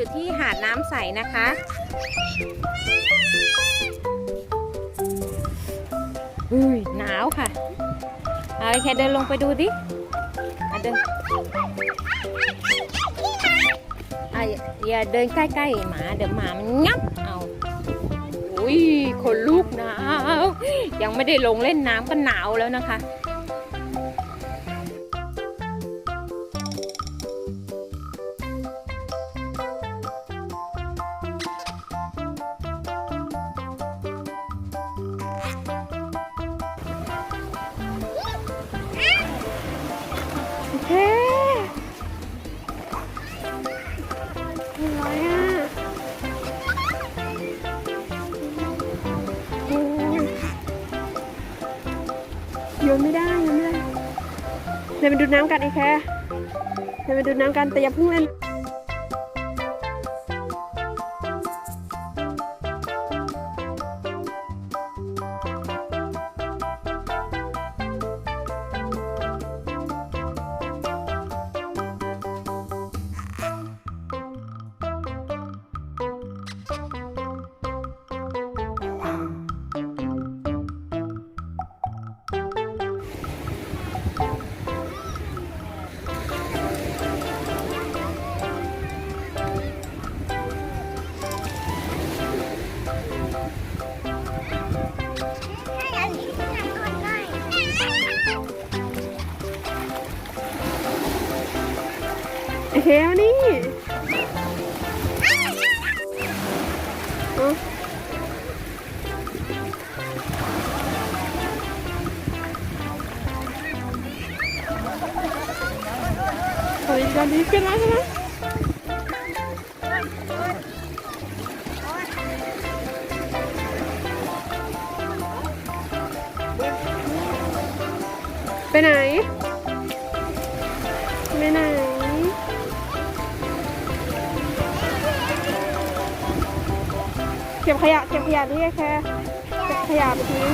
อยู่ที่หาดน้ำใสนะคะหนาวค่ะเอาแค่เดินลงไปดูดิเดินอย่าเดินใกล้ๆหมาเดี๋ยวหมามันงับเอาคนลูกหนาวยังไม่ได้ลงเล่นน้ำก็หนาวแล้วนะคะโยนไม่ได้เดี๋ยวไปดูน้ำกันไอ้แค่เดี๋ยวไปดูน้ำกันแต่อย่าเพิ่งเล่นไอ้แค่นี่เฮ้ยกันดีขึ้นแล้วใช่ไหมไปไหนเก็บขยะนี่แค่เก็บขยะไปทิ้ง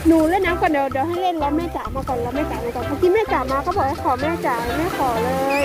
หนูเล่นน้ำก่อนเดี๋ยวให้เล่นแล้วแม่จ๋ามาก่อนเมื่อกี้แม่จ๋ามาก็บอกให้ขอแม่จ๋าไม่ขอเลย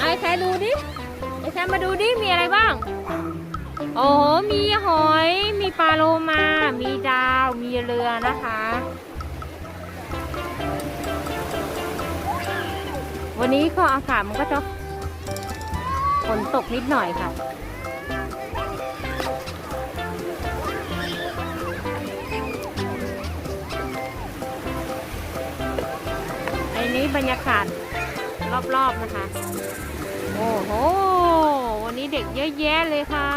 ไอ้แค่ดูดิมาดูดิมีอะไรบ้างโอ้โหมีหอยมีปลาโลมามีดาวมีเรือนะคะวันนี้ก็อากาศมันก็จะฝนตกนิดหน่อยค่ะอันนี้บรรยากาศรอบๆนะคะโอ้โหวันนี้เด็กเยอะแยะเลยค่ะ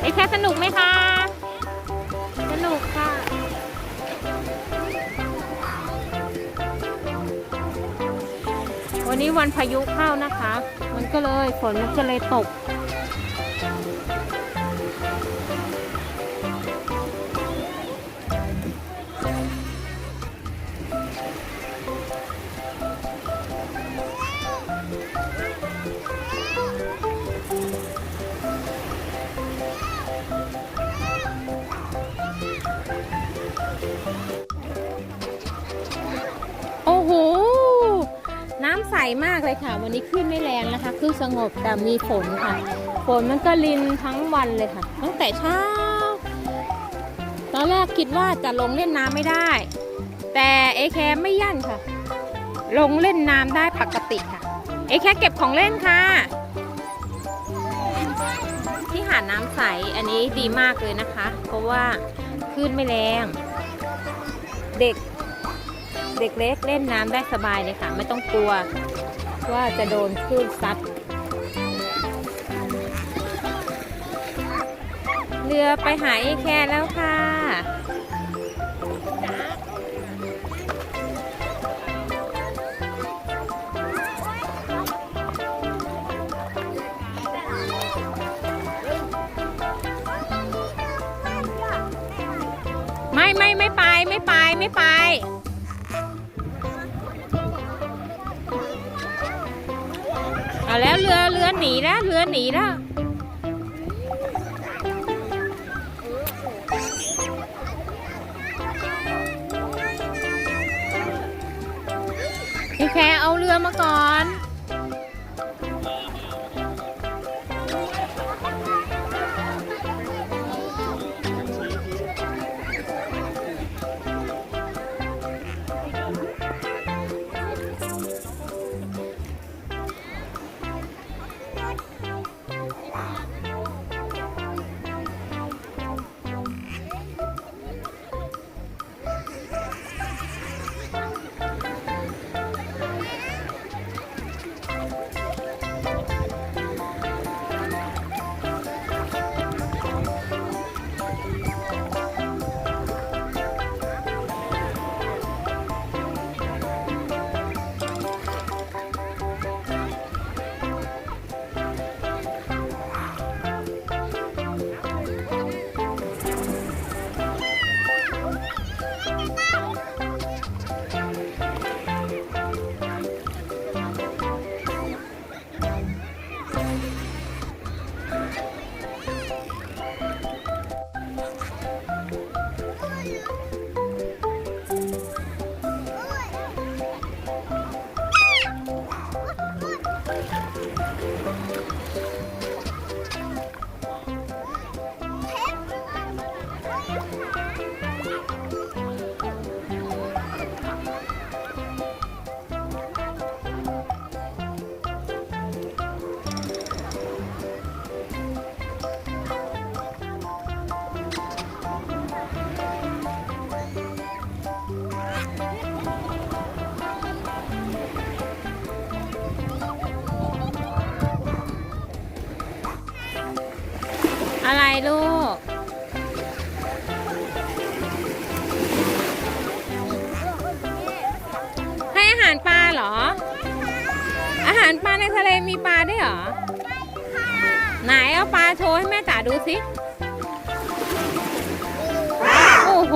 ไอ้แค่สนุกไหมคะสนุกค่ะ นี้วันพายุเข้านะคะ มันก็เลยฝนมันก็เลยตก โอ้โห น้ำใสมากเลยค่ะ วันนี้คลื่นไม่แรงนะคะคลื่นสงบแต่มีฝนค่ะ ฝนมันก็รินทั้งวันเลยค่ะ ตั้งแต่เช้า ตอนแรกคิดว่าจะลงเล่นน้ำไม่ได้ แต่เอแคไม่ยั่นค่ะ ลงเล่นน้ำได้ปกติค่ะ เอแคเก็บของเล่นค่ะ ที่หาดน้ำใสอันนี้ดีมากเลยนะคะ เพราะว่าคลื่นไม่แรง เด็กเล็กเล่นน้ำได้สบายเลยค่ะ ไม่ต้องกลัวว่าจะโดนคลื่นซัดเรือไปหาเอแคแล้วค่ะไม่ไปเอาแล้วเรือหนีแล้วพี่แค่เอาเรือมาก่อนอะไรลูกให้อาหารปลาเหรออาหารปลาในทะเลมีปลาด้วยเหรอไหนเอาปลาโชว์ให้แม่จ๋าดูสิโอ้โห